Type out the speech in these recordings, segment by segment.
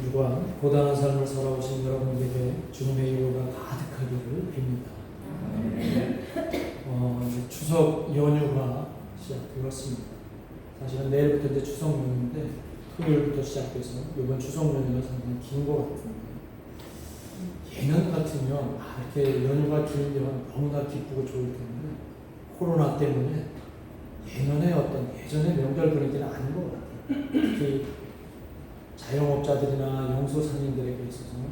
주간 고단한 삶을 살아오신 여러분에게 주님의 위로가 가득하기를 빕니다. 이제 추석 연휴가 시작되었습니다. 사실은 내일부터 이제 추석 연휴인데 토요일부터 시작돼서 이번 추석 연휴가 상당히 긴 것 같은데 예년 같으면 이렇게 연휴가 길면 너무나 기쁘고 좋을 텐데 코로나 때문에 예년의 어떤 예전의 명절 분위기는 아닌 것 같아요. 특히 자영업자들이나 영소상인들에게 있어서는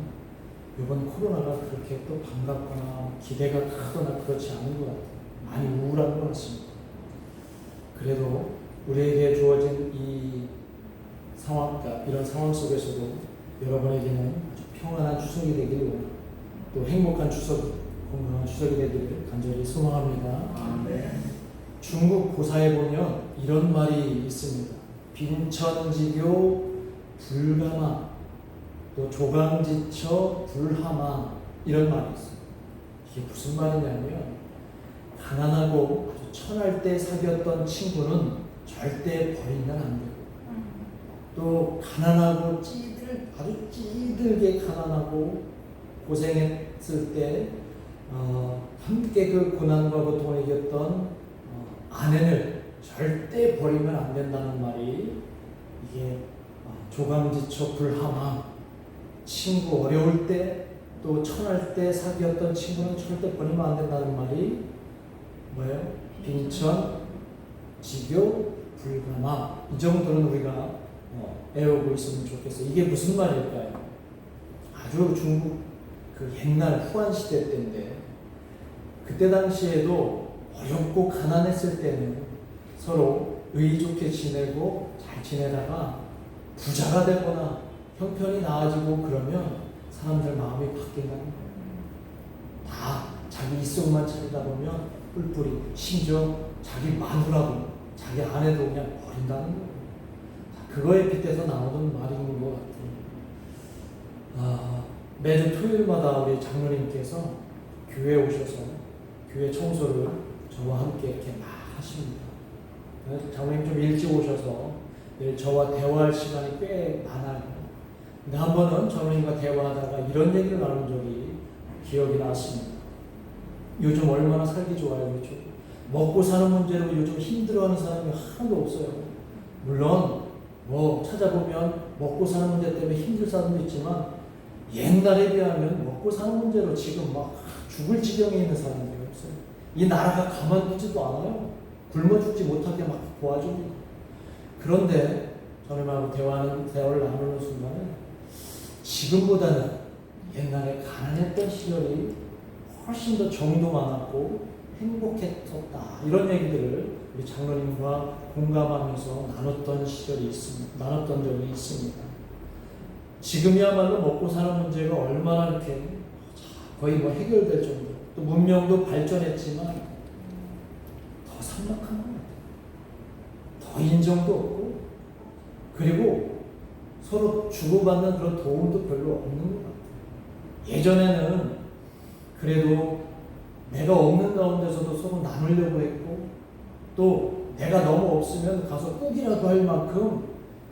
이번 코로나가 그렇게 또 반갑거나 기대가 크거나 그렇지 않은 것 같아요. 많이 우울한 것 같습니다. 그래도 우리에게 주어진 이 상황, 이런 상황 속에서도 여러분에게는 아주 평안한 추석이 되기를 원합니다. 또 행복한 추석, 건강한 추석이 되기를 간절히 소망합니다. 중국 고사에 보면 이런 말이 있습니다. 빈천지교 불가마, 또 조강지처 불하마, 이런 말이 있어요. 이게 무슨 말이냐면 가난하고 아주 천할 때 사귀었던 친구는 절대 버리면 안 되고, 또 가난하고 아주 찌들게 가난하고 고생했을 때 함께 그 고난과 고통을 이겼던 아내를 절대 버리면 안 된다는 말이, 이게 조강지처 불하마, 친구 어려울 때 또 천할 때 사귀었던 친구는 절대 버리면 안 된다는 말이 뭐예요? 빈천, 지교, 불가마. 이 정도는 우리가 외우고 있으면 좋겠어요. 이게 무슨 말일까요? 아주 중국 그 옛날 후한 시대 때인데, 그때 당시에도 어렵고 가난했을 때는 서로 의좋게 지내고 잘 지내다가 부자가 되거나 형편이 나아지고 그러면 사람들 마음이 바뀐다는 거예요. 다 자기 이속만 차리다 보면 뿔뿔이, 심지어 자기 마누라도 자기 아내도 그냥 버린다는 거예요. 그거에 빗대서 나오는 말인 것 같아요. 매주 토요일마다 우리 장로님께서 교회에 오셔서 교회 청소를 저와 함께 이렇게 막 하십니다. 장로님 좀 일찍 오셔서 늘 저와 대화할 시간이 꽤 많아요. 근데 한 번은 장로님과 대화하다가 이런 얘기를 나눈 적이 기억이 났습니다. 요즘 얼마나 살기 좋아요, 그렇죠? 먹고 사는 문제로 요즘 힘들어하는 사람이 하나도 없어요. 물론 찾아보면 먹고 사는 문제 때문에 힘들 사람도 있지만 옛날에 비하면 먹고 사는 문제로 지금 막 죽을 지경에 있는 사람들이 없어요. 이 나라가 가만두지도 않아요. 굶어 죽지 못하게 막 도와줍니다. 그런데 저님하고 대화를 나누는 순간에 지금보다는 옛날에 가난했던 시절이 훨씬 더 정도 많았고 행복했었다, 이런 얘기들을 우리 장로님과 공감하면서 나눴던 적이 있습니다. 지금이야말로 먹고 사는 문제가 얼마나 이렇게 거의 해결될 정도, 또 문명도 발전했지만 더 삭막한 것 같아요. 더 인정도 없고, 그리고 서로 주고받는 그런 도움도 별로 없는 것 같아요. 예전에는 그래도 내가 없는 가운데서도 서로 나누려고 했고, 또 내가 너무 없으면 가서 꾹이라도 할 만큼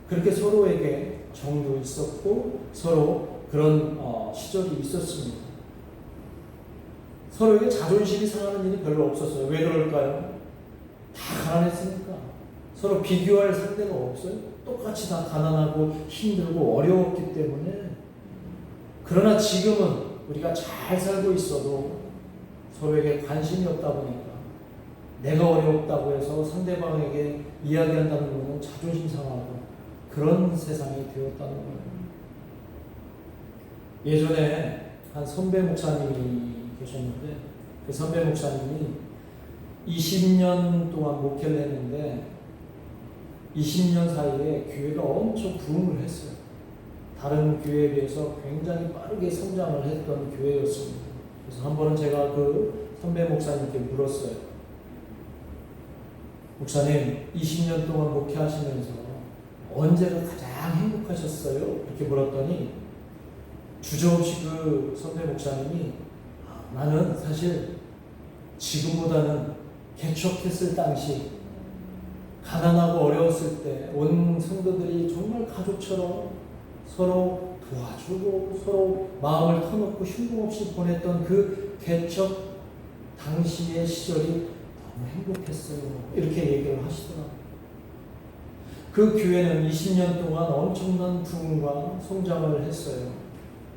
그렇게 서로에게 정도 있었고 서로 그런 시절이 있었습니다. 서로에게 자존심이 상하는 일이 별로 없었어요. 왜 그럴까요? 다 가난했으니까. 서로 비교할 상대가 없어요. 똑같이 다 가난하고 힘들고 어려웠기 때문에. 그러나 지금은 우리가 잘 살고 있어도 서로에게 관심이 없다 보니까 내가 어렵다고 해서 상대방에게 이야기한다는 것은 자존심 상하고 그런 세상이 되었다는 거예요. 예전에 한 선배 목사님이 계셨는데, 그 선배 목사님이 20년 동안 목회를 했는데 20년 사이에 교회가 엄청 부흥을 했어요. 다른 교회에 비해서 굉장히 빠르게 성장을 했던 교회였습니다. 그래서 한 번은 제가 그 선배 목사님께 물었어요. 목사님, 20년 동안 목회하시면서 언제가 가장 행복하셨어요? 이렇게 물었더니 주저없이 그 선배 목사님이 나는 사실 지금보다는 개척했을 당시 가난하고 어려웠을 때 온 성도들이 정말 가족처럼 서로 도와주고 서로 마음을 터놓고 흉공 없이 보냈던 그 개척 당시의 시절이 너무 행복했어요. 이렇게 얘기를 하시더라고요. 그 교회는 20년 동안 엄청난 부흥과 성장을 했어요.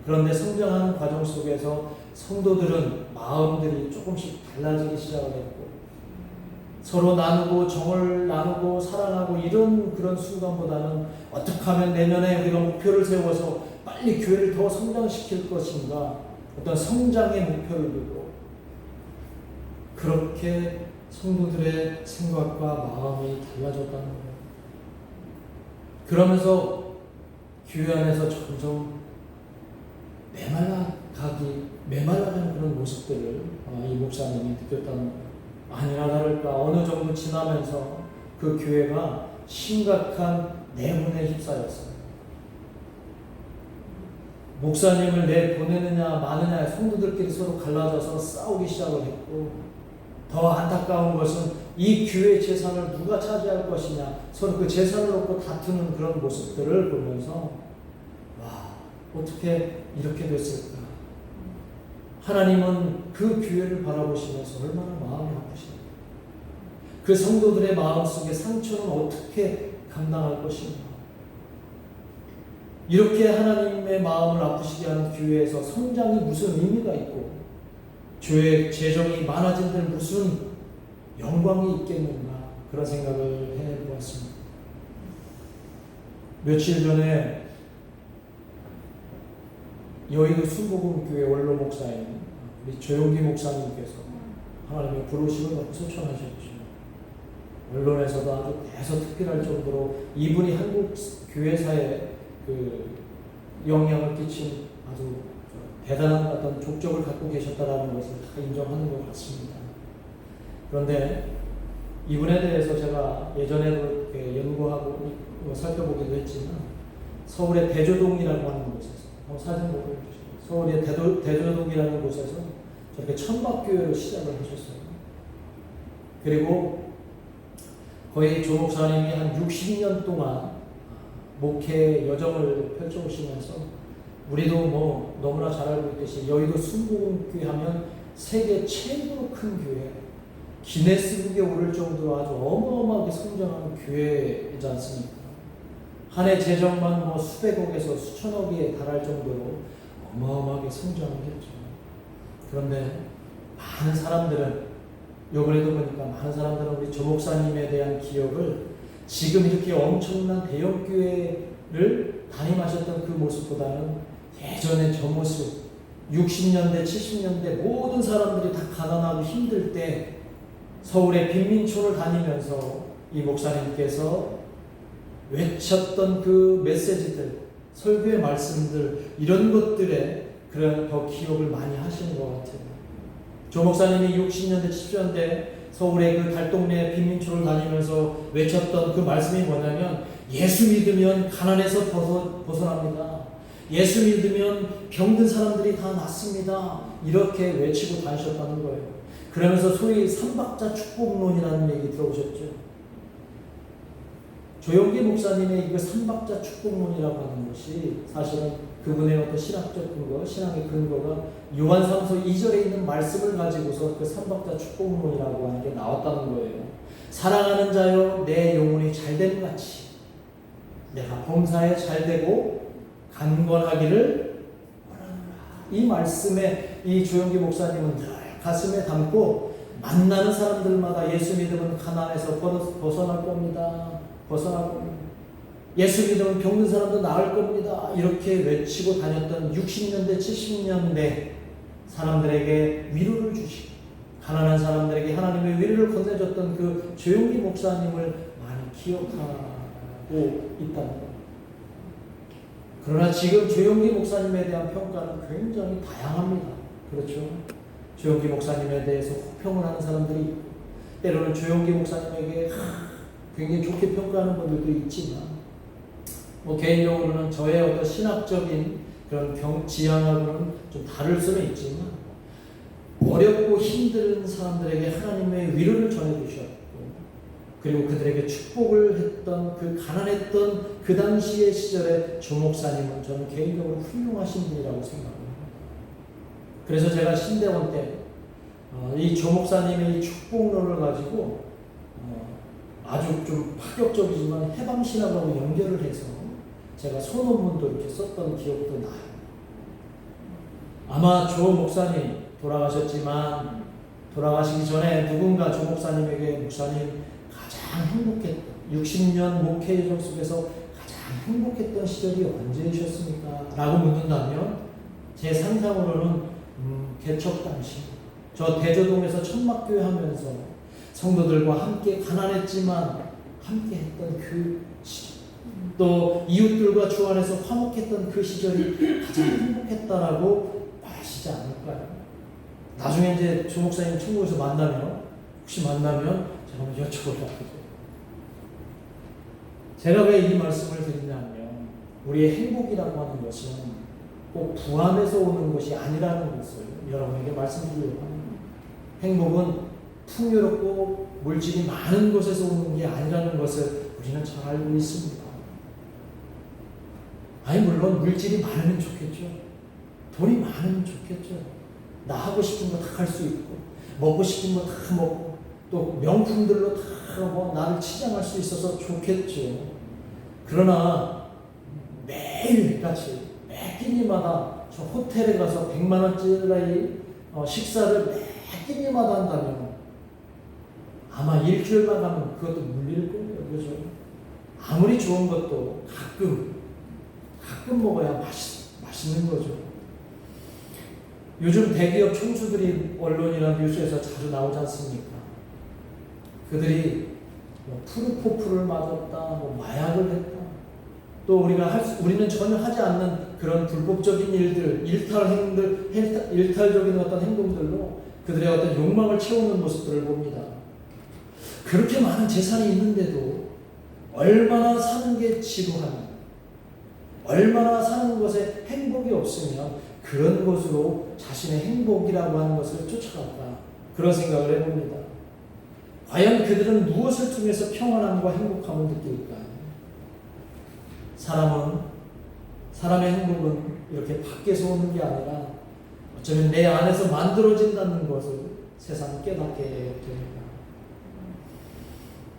그런데 성장하는 과정 속에서 성도들은 마음들이 조금씩 달라지기 시작을 했고, 서로 나누고 정을 나누고 사랑하고 이런 그런 순간보다는 어떻게 하면 내년에 우리가 목표를 세워서 빨리 교회를 더 성장시킬 것인가, 어떤 성장의 목표를 두고 그렇게 성도들의 생각과 마음이 달라졌다는 거예요. 그러면서 교회 안에서 점점 메말라가는 그런 모습들을 이 목사님이 느꼈다는 거예요. 아니나 다를까 어느 정도 지나면서 그 교회가 심각한 내분에 휩싸였어요. 목사님을 내보내느냐 마느냐 성도들끼리 서로 갈라져서 싸우기 시작을 했고, 더 안타까운 것은 이 교회 재산을 누가 차지할 것이냐, 서로 그 재산을 놓고 다투는 그런 모습들을 보면서 와, 어떻게 이렇게 됐을까. 하나님은 그 교회를 바라보시면서 얼마나 마음이 아프시냐, 그 성도들의 마음속에 상처는 어떻게 감당할 것인가. 이렇게 하나님의 마음을 아프시게 하는 교회에서 성장이 무슨 의미가 있고 교회 재정이 많아진 데 무슨 영광이 있겠는가, 그런 생각을 해보았습니다. 며칠 전에 여의도 순복음교회 원로 목사인 우리 조용기 목사님께서 하나님의 부르심을 너무 소천하셨죠. 언론에서도 아주 대서특필할 정도로 이분이 한국 교회사에 그 영향을 끼친 아주 대단한 어떤 족적을 갖고 계셨다라는 것을 다 인정하는 것 같습니다. 그런데 이분에 대해서 제가 예전에도 연구하고 살펴보기도 했지만, 서울의 대조동이라고 하는 곳에서 사진 보고 해주시죠. 서울의 대조동이라는 곳에서 저렇게 천박교회를 시작을 하셨어요. 그리고 거의 조 목사님이 한 60년 동안 목회 여정을 펼쳐오시면서, 우리도 뭐 너무나 잘 알고 있듯이 여의도 순복음교회 하면 세계 최고로 큰 교회, 기네스북에 오를 정도로 아주 어마어마하게 성장하는 교회이지 않습니까? 한 해 재정만 뭐 수백억에서 수천억에 달할 정도로 어마어마하게 성장을 했죠. 그런데 많은 사람들은, 요번에도 보니까 많은 사람들은 우리 조 목사님에 대한 기억을 지금 이렇게 엄청난 대형교회를 담임하셨던 그 모습보다는 예전에 저 모습, 60년대 70년대 모든 사람들이 다 가난하고 힘들 때 서울의 빈민촌을 다니면서 이 목사님께서 외쳤던 그 메시지들, 설교의 말씀들, 이런 것들에 그런 더 기억을 많이 하시는 것 같아요. 조 목사님이 60년대 70년대 서울의 그 달동네 빈민촌을 다니면서 외쳤던 그 말씀이 뭐냐면, 예수 믿으면 가난에서 벗어납니다. 예수 믿으면 병든 사람들이 다 낫습니다. 이렇게 외치고 다니셨다는 거예요. 그러면서 소위 삼박자 축복론이라는 얘기 들어보셨죠? 조용기 목사님의 이거 삼박자 축복론이라고 하는 것이 사실은 그분의 어떤 신학적 근거, 신앙의 근거가 요한삼서 2절에 있는 말씀을 가지고서 그 삼박자 축복론이라고 하는 게 나왔다는 거예요. 사랑하는 자여 내 영혼이 잘됨 같이 내가 범사에 잘되고 강건하기를 원하노라. 이 말씀에 이 조용기 목사님은 늘 가슴에 담고, 만나는 사람들마다 예수 믿으면 가난에서 벗어날 겁니다. 벗어날 겁니다. 예수 믿으면 병든 사람도 나을 겁니다. 이렇게 외치고 다녔던 60년대 70년대 사람들에게 위로를 주시고, 가난한 사람들에게 하나님의 위로를 건네줬던 그 조용기 목사님을 많이 기억하고 있다는 것. 그러나 지금 조용기 목사님에 대한 평가는 굉장히 다양합니다. 그렇죠? 조용기 목사님에 대해서 혹평을 하는 사람들이 있고, 때로는 조용기 목사님에게 굉장히 좋게 평가하는 분들도 있지만, 개인적으로는 저의 어떤 신학적인 그런 지향하고는 좀 다를 수는 있지만, 어렵고 힘든 사람들에게 하나님의 위로를 전해주셨고, 그리고 그들에게 축복을 했던 그 가난했던 그 당시의 시절에 조 목사님은 저는 개인적으로 훌륭하신 분이라고 생각합니다. 그래서 제가 신대원 때 이 조 목사님의 이 축복론을 가지고 아주 좀 파격적이지만 해방신학하고 연결을 해서 제가 소논문도 이렇게 썼던 기억도 나요. 아마 조 목사님 돌아가셨지만 돌아가시기 전에 누군가 조 목사님에게 목사님 가장 행복했던 60년 목회 여정 속에서 가장 행복했던 시절이 언제이셨습니까? 라고 묻는다면 제 상상으로는 개척 당시 저 대저동에서 천막교회 하면서 성도들과 함께 가난했지만 함께 했던 그 시절, 또 이웃들과 주 안에서 화목했던 그 시절이 가장 행복했다라고 말하시지 않을까요? 나중에 이제 조 목사님 천국에서 만나면 혹시 만나면 제가 한번 여쭤보려고. 제가 왜 이 말씀을 드리냐면 우리의 행복이라고 하는 것은 꼭 부함에서 오는 것이 아니라는 것을 여러분에게 말씀드리려고 합니다. 행복은 풍요롭고 물질이 많은 곳에서 오는 게 아니라는 것을 우리는 잘 알고 있습니다. 아니 물론 물질이 많으면 좋겠죠. 돈이 많으면 좋겠죠. 나 하고 싶은 거 다 할 수 있고 먹고 싶은 거 다 먹고 또 명품들로 다 뭐 나를 치장할 수 있어서 좋겠죠. 그러나 매일같이 매 끼니마다 저 호텔에 가서 100만 원짜리 식사를 매 끼니마다 한다면 아마 일주일만 가면 그것도 물릴 거예요. 그죠? 아무리 좋은 것도 가끔 먹어야 맛있는 거죠. 요즘 대기업 총수들이 언론이나 뉴스에서 자주 나오지 않습니까? 그들이 뭐 프루포프를 맞았다, 뭐 마약을 했다, 또 우리는 전혀 하지 않는 그런 불법적인 일들, 일탈적인 어떤 행동들로 그들의 어떤 욕망을 채우는 모습들을 봅니다. 그렇게 많은 재산이 있는데도 얼마나 사는 게 지루하며 얼마나 사는 것에 행복이 없으면 그런 것으로 자신의 행복이라고 하는 것을 쫓아갈까 그런 생각을 해봅니다. 과연 그들은 무엇을 통해서 평안함과 행복함을 느낄까요? 사람의 행복은 이렇게 밖에서 오는 게 아니라 어쩌면 내 안에서 만들어진다는 것을 세상은 깨닫게 됩니다.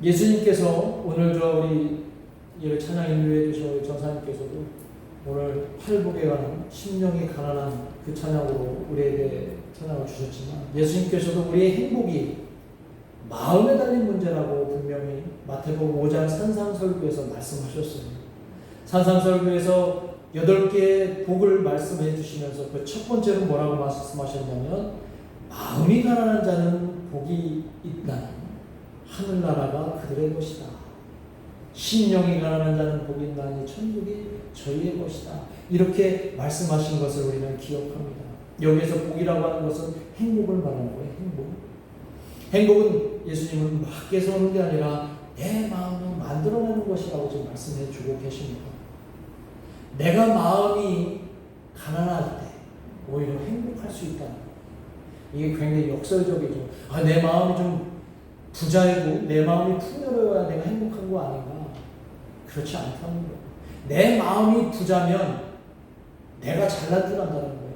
예수님께서 오늘 우리 찬양 인도해 주신 전사님께서도 오늘 팔복에 관한 심령이 가난한 그 찬양으로 우리에게 찬양을 주셨지만 예수님께서도 우리의 행복이 마음에 달린 문제라고 분명히 마태복음 5장 산상설교에서 말씀하셨어요. 산상설교에서 8개의 복을 말씀해 주시면서 그 첫 번째로 뭐라고 말씀하셨냐면 마음이 가난한 자는 복이 있나니 하늘나라가 그들의 것이다. 심령이 가난한 자는 복이 있나니 천국이 저희의 것이다. 이렇게 말씀하신 것을 우리는 기억합니다. 여기에서 복이라고 하는 것은 행복을 말하는 거예요. 행복은 예수님은 밖에서 오는 게 아니라 내 마음을 만들어내는 것이라고 지금 말씀해 주고 계십니다. 내가 마음이 가난할 때 오히려 행복할 수 있다는 거예요. 이게 굉장히 역설적이죠. 내 마음이 좀 부자이고 내 마음이 풍요로워야 내가 행복한 거 아닌가? 그렇지 않다는 거예요. 내 마음이 부자면 내가 잘난 줄 안다는 거예요.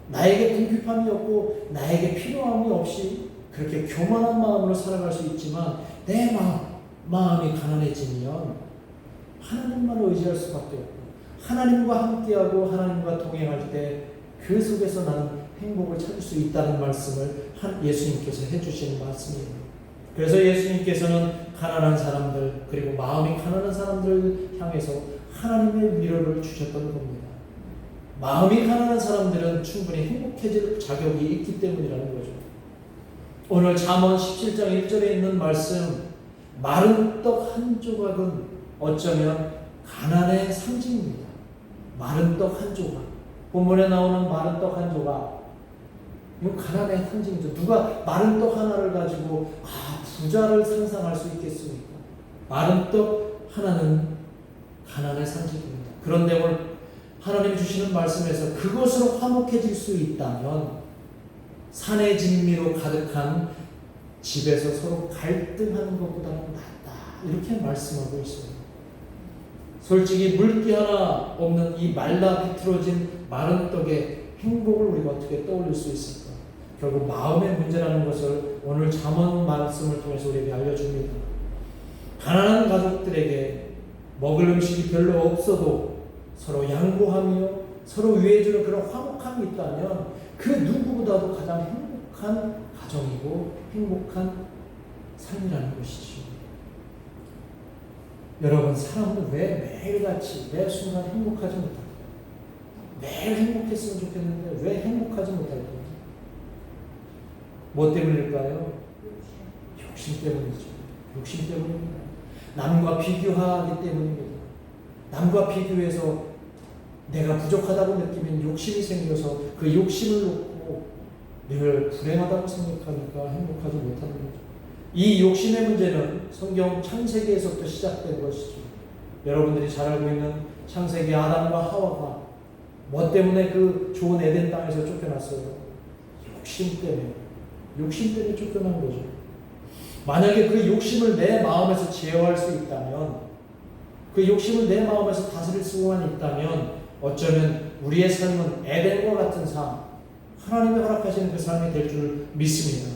나에게 궁핍함이 없고 나에게 필요함이 없이 그렇게 교만한 마음으로 살아갈 수 있지만 내 마음이 가난해지면 하나님만 의지할 수밖에 없고 하나님과 함께하고 하나님과 동행할 때 그 속에서 나는 행복을 찾을 수 있다는 말씀을 예수님께서 해주시는 말씀이에요. 그래서 예수님께서는 가난한 사람들 그리고 마음이 가난한 사람들을 향해서 하나님의 위로를 주셨던 겁니다. 마음이 가난한 사람들은 충분히 행복해질 자격이 있기 때문이라는 거죠. 오늘 잠언 17장 1절에 있는 말씀 마른 떡 한 조각은 어쩌면 가난의 상징입니다. 마른 떡 한 조각. 본문에 나오는 마른 떡 한 조각. 이건 가난의 상징이죠. 누가 마른 떡 하나를 가지고 부자를 상상할 수 있겠습니까? 마른 떡 하나는 가난의 상징입니다. 그런데 오늘 하나님이 주시는 말씀에서 그것으로 화목해질 수 있다면 산의 진미로 가득한 집에서 서로 갈등하는 것보다는 낫다. 이렇게 말씀하고 있어요. 솔직히 물기 하나 없는 이 말라 비틀어진 마른 떡에 행복을 우리가 어떻게 떠올릴 수 있을까? 결국 마음의 문제라는 것을 오늘 잠언 말씀을 통해서 우리에게 알려줍니다. 가난한 가족들에게 먹을 음식이 별로 없어도 서로 양보하며 서로 위해주는 그런 화목함이 있다면 그 누구보다도 가장 행복한 가정이고 행복한 삶이라는 것이죠. 여러분, 사람은 왜 매일같이 매 순간 행복하지 못할까? 매일 행복했으면 좋겠는데 왜 행복하지 못할까? 뭐 때문일까요? 욕심 때문이죠. 욕심 때문입니다. 남과 비교하기 때문입니다. 남과 비교해서 내가 부족하다고 느끼면 욕심이 생겨서 그 욕심을 놓고 늘 불행하다고 생각하니까 행복하지 못하는 거죠. 이 욕심의 문제는 성경 창세기에서부터 시작된 것이죠. 여러분들이 잘 알고 있는 창세기 아담과 하와가 뭐 때문에 그 좋은 에덴 땅에서 쫓겨났어요? 욕심 때문에. 욕심 때문에 쫓겨난 거죠. 만약에 그 욕심을 내 마음에서 제어할 수 있다면, 그 욕심을 내 마음에서 다스릴 수만 있다면 어쩌면 우리의 삶은 에덴과 같은 삶, 하나님이 허락하시는 그 삶이 될 줄 믿습니다.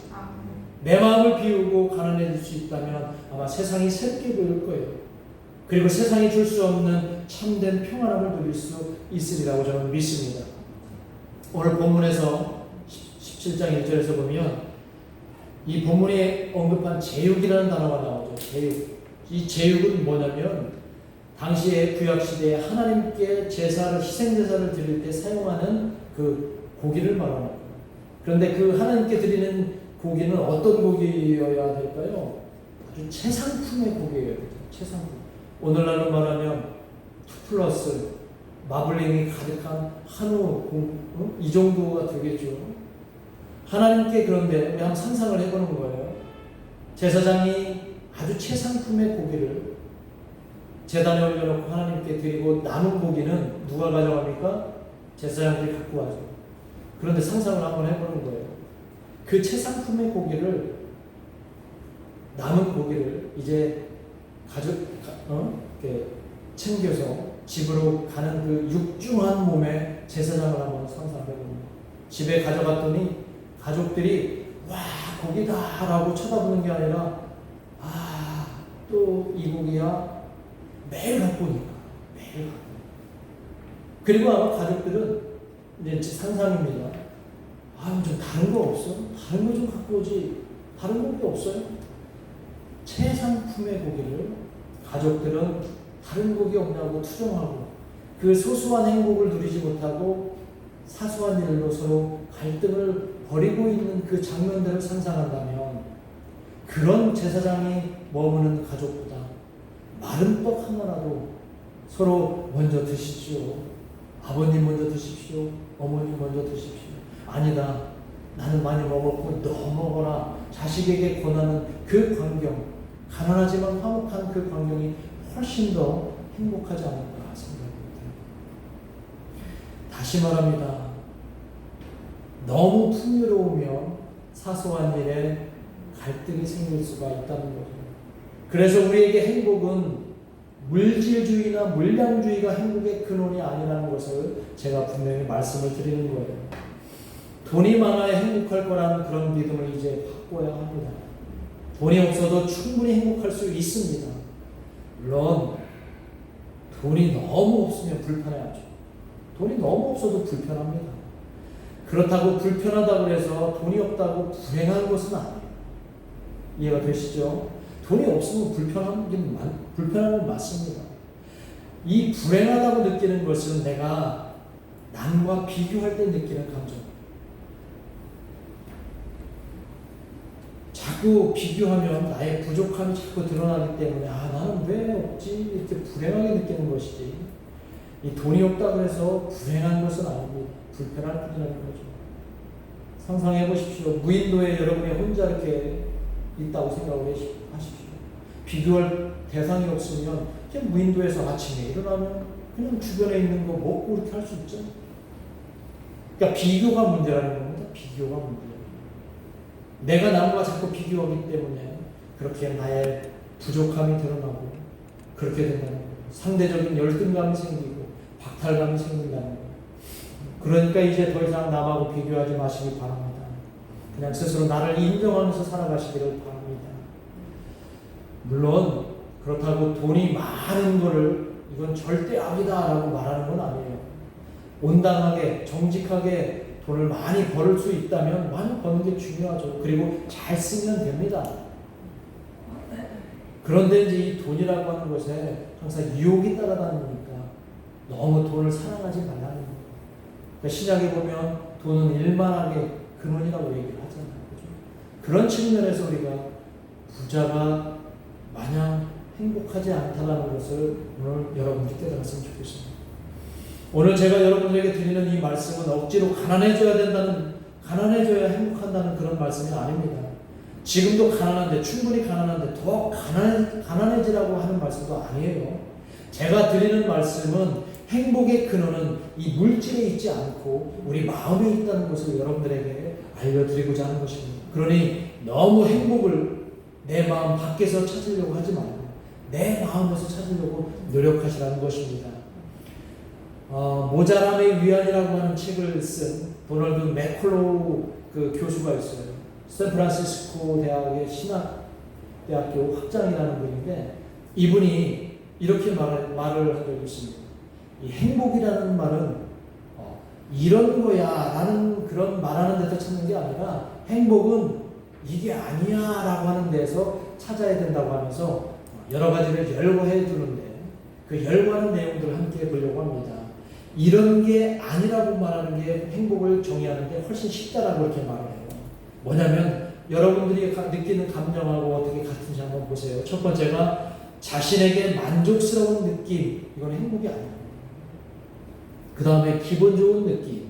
내 마음을 비우고 가난해질 수 있다면 아마 세상이 새롭게 보일 거예요. 그리고 세상이 줄 수 없는 참된 평안함을 누릴 수 있으리라고 저는 믿습니다. 오늘 본문에서 17장 1절에서 보면 이 본문에 언급한 제육이라는 단어가 나오죠. 제육. 이 제육은 뭐냐면 당시에 구약시대에 하나님께 제사를, 희생제사를 드릴 때 사용하는 그 고기를 말합니다. 그런데 그 하나님께 드리는 고기는 어떤 고기여야 될까요? 아주 최상품의 고기예요. 최상품. 오늘날로 말하면 2플러스 마블링이 가득한 한우 이 정도가 되겠죠. 하나님께 그런데 우리 한번 상상을 해보는 거예요. 제사장이 아주 최상품의 고기를 제단에 올려놓고 하나님께 드리고 남은 고기는 누가 가져갑니까? 제사장들이 갖고 가죠. 그런데 상상을 한번 해보는 거예요. 그 최상품의 고기를, 남은 고기를 이제 이렇게 챙겨서 집으로 가는 그 육중한 몸의 제사장을 한번 상상해봅니다. 집에 가져갔더니 가족들이 와 고기다 라고 쳐다보는 게 아니라 또 이 고기야 매일 갖고 오니까 매일 갖고 오니까. 그리고 아마 가족들은 이제 상상입니다. 좀 다른 거 없어? 다른 거 좀 갖고 오지. 다른 고기 없어요? 최상품의 고기를 가족들은 다른 고기 없냐고 투정하고 그 소소한 행복을 누리지 못하고 사소한 일로 서로 갈등을 벌이고 있는 그 장면들을 상상한다면 그런 제사장이 머무는 가족보다 마른 떡 하나라도 서로 먼저 드시죠. 아버님 먼저 드십시오. 어머님 먼저 드십시오. 아니다. 나는 많이 먹었고 너 먹어라. 자식에게 권하는 그 광경, 가난하지만 화목한 그 광경이 훨씬 더 행복하지 않을까 생각합니다. 다시 말합니다. 너무 풍요로우면 사소한 일에 갈등이 생길 수가 있다는 거죠. 그래서 우리에게 행복은 물질주의나 물량주의가 행복의 근원이 아니라는 것을 제가 분명히 말씀을 드리는 거예요. 돈이 많아야 행복할 거라는 그런 믿음을 이제 바꿔야 합니다. 돈이 없어도 충분히 행복할 수 있습니다. 물론 돈이 너무 없으면 불편해하죠. 돈이 너무 없어도 불편합니다. 그렇다고 불편하다고 해서 돈이 없다고 불행한 것은 아니에요. 이해가 되시죠? 돈이 없으면 불편한 건 맞습니다. 이 불행하다고 느끼는 것은 내가 남과 비교할 때 느끼는 감정. 자꾸 비교하면 나의 부족함이 자꾸 드러나기 때문에 나는 왜 없지? 이렇게 불행하게 느끼는 것이지. 이 돈이 없다고 해서 불행한 것은 아닙니다. 불편할 뿐이라는 거죠. 상상해 보십시오. 무인도에 여러분이 혼자 이렇게 있다고 생각을 하십시오. 비교할 대상이 없으면 그냥 무인도에서 아침에 일어나면 그냥 주변에 있는 거 먹고 이렇게 할 수 있죠. 그러니까 비교가 문제라는 겁니다. 비교가 문제예요. 내가 남과 자꾸 비교하기 때문에 그렇게 나의 부족함이 드러나고 그렇게 된다는 거예요. 상대적인 열등감이 생기고 박탈감이 생긴다는 거예요. 그러니까 이제 더 이상 남하고 비교하지 마시기 바랍니다. 그냥 스스로 나를 인정하면서 살아가시기를 바랍니다. 물론 그렇다고 돈이 많은 거를 이건 절대 악이다라고 말하는 건 아니에요. 온당하게 정직하게 돈을 많이 벌 수 있다면 많이 버는 게 중요하죠. 그리고 잘 쓰면 됩니다. 그런데 이제 이 돈이라고 하는 것에 항상 유혹이 따라다니니까 너무 돈을 사랑하지 말라는 거예요. 그러니까 시작에 보면 돈은 일만하게 근원이라고 얘기를 하잖아요. 그죠? 그런 측면에서 우리가 부자가 마냥 행복하지 않다는 것을 오늘 여러분들이 깨달았으면 좋겠습니다. 오늘 제가 여러분들에게 드리는 이 말씀은 억지로 가난해져야 행복한다는 그런 말씀이 아닙니다. 지금도 가난한데, 충분히 가난한데 더 가난해지라고 하는 말씀도 아니에요. 제가 드리는 말씀은 행복의 근원은 이 물질에 있지 않고 우리 마음에 있다는 것을 여러분들에게 알려드리고자 하는 것입니다. 그러니 너무 행복을 내 마음 밖에서 찾으려고 하지 말고 내 마음에서 찾으려고 노력하시라는 것입니다. 모자람의 위안이라고 하는 책을 쓴 도널드 맥콜로우 그 교수가 있어요. 샌프란시스코 대학의 신학대학교 학장이라는 분인데 이분이 이렇게 말을 한 적이 있습니다. 이 행복이라는 말은 이런 거야 라는 그런 말하는 데서 찾는 게 아니라 행복은 이게 아니야 라고 하는 데서 찾아야 된다고 하면서 여러 가지를 열거해 주는데 그 열거하는 내용들을 함께 보려고 합니다. 이런 게 아니라고 말하는 게 행복을 정의하는 게 훨씬 쉽다라고 이렇게 말을 해요. 뭐냐면 여러분들이 느끼는 감정하고 어떻게 같은지 한번 보세요. 첫 번째가 자신에게 만족스러운 느낌, 이건 행복이 아니에요. 그 다음에 기분 좋은 느낌,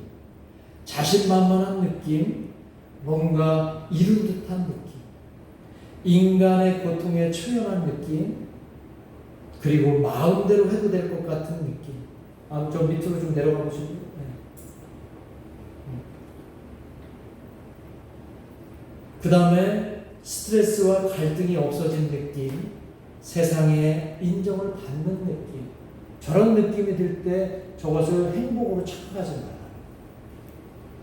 자신만만한 느낌, 뭔가 이룬 듯한 느낌, 인간의 고통에 초연한 느낌, 그리고 마음대로 해도 될 것 같은 느낌. 좀 밑으로 좀 내려가 보시죠. 그 다음에 스트레스와 갈등이 없어진 느낌, 세상에 인정을 받는 느낌. 저런 느낌이 들 때 저것을 행복으로 착각하지 말아요.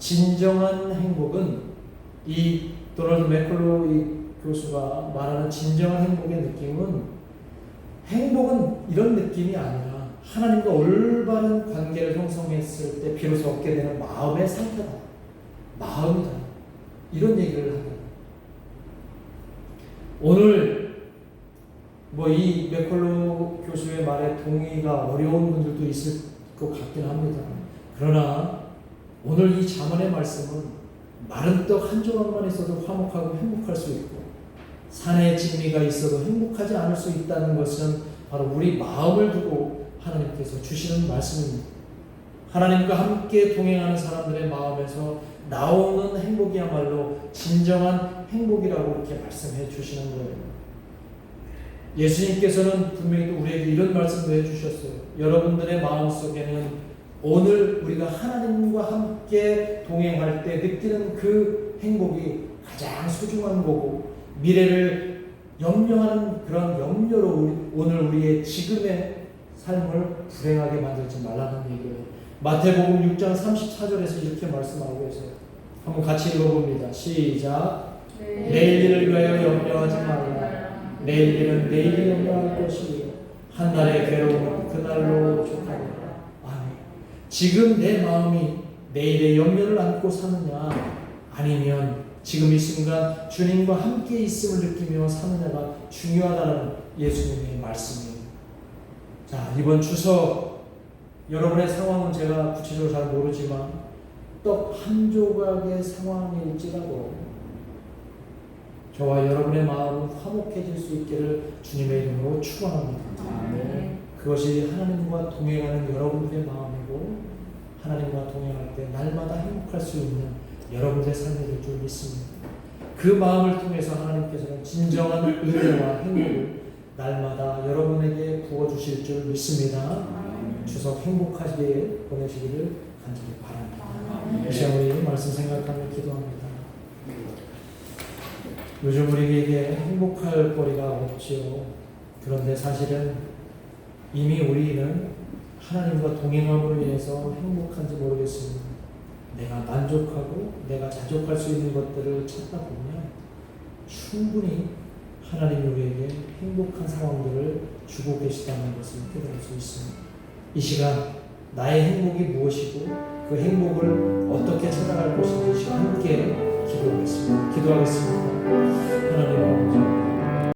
진정한 행복은 이 도널드 맥콜로우 교수가 말하는 진정한 행복의 느낌은 행복은 이런 느낌이 아니라 하나님과 올바른 관계를 형성했을 때 비로소 얻게 되는 마음의 상태다. 마음이다. 이런 얘기를 합니다. 오늘 이 맥콜로우 교수의 말에 동의가 어려운 분들도 있을 것 같긴 합니다. 그러나 오늘 이 잠언의 말씀은 마른 떡 한 조각만 있어도 화목하고 행복할 수 있고 산에 진미가 있어도 행복하지 않을 수 있다는 것은 바로 우리 마음을 두고 하나님께서 주시는 말씀입니다. 하나님과 함께 동행하는 사람들의 마음에서 나오는 행복이야말로 진정한 행복이라고 이렇게 말씀해 주시는 거예요. 예수님께서는 분명히 또 우리에게 이런 말씀도 해주셨어요. 여러분들의 마음속에는 오늘 우리가 하나님과 함께 동행할 때 느끼는 그 행복이 가장 소중한 거고 미래를 염려하는 그런 염려로 오늘 우리의 지금의 삶을 불행하게 만들지 말라는 얘기예요. 마태복음 6장 34절에서 이렇게 말씀하고 계세요. 한번 같이 읽어봅니다. 시작. 내일 일을 위하여 염려하지 말라. 내일 일은 내일이 염려할 것이요 한 날의 괴로움은 그날로 족하리라. 아멘. 지금 내 마음이 내일의 염려를 안고 사느냐 아니면 지금 이 순간 주님과 함께 있음을 느끼며 사느냐가 중요하다는 예수님의 말씀이에요. 자, 이번 추석 여러분의 상황은 제가 구체적으로 잘 모르지만 떡 한 조각의 상황일지라도 저와 여러분의 마음은 화목해질 수 있기를 주님의 이름으로 축원합니다. 아멘. 그것이 하나님과 동행하는 여러분들의 마음이고 하나님과 동행할 때 날마다 행복할 수 있는 여러분의 삶이 될 줄 믿습니다. 그 마음을 통해서 하나님께서는 진정한 은혜와 행복을 날마다 여러분에게 부어주실 줄 믿습니다. 추석 행복하게 보내시기를 간절히 바랍니다. 이 시간 우리 말씀 생각하며 기도합니다. 요즘 우리에게 행복할 거리가 없지요. 그런데 사실은 이미 우리는 하나님과 동행함으로 인해서 행복한지 모르겠습니다. 내가 만족하고 내가 자족할 수 있는 것들을 찾다 보면 충분히 하나님이 우리에게 행복한 상황들을 주고 계시다는 것을 깨달을 수 있습니다. 이 시간 나의 행복이 무엇이고 그 행복을 어떻게 찾아갈 것인지 함께 기도하겠습니다. 하나님 아버지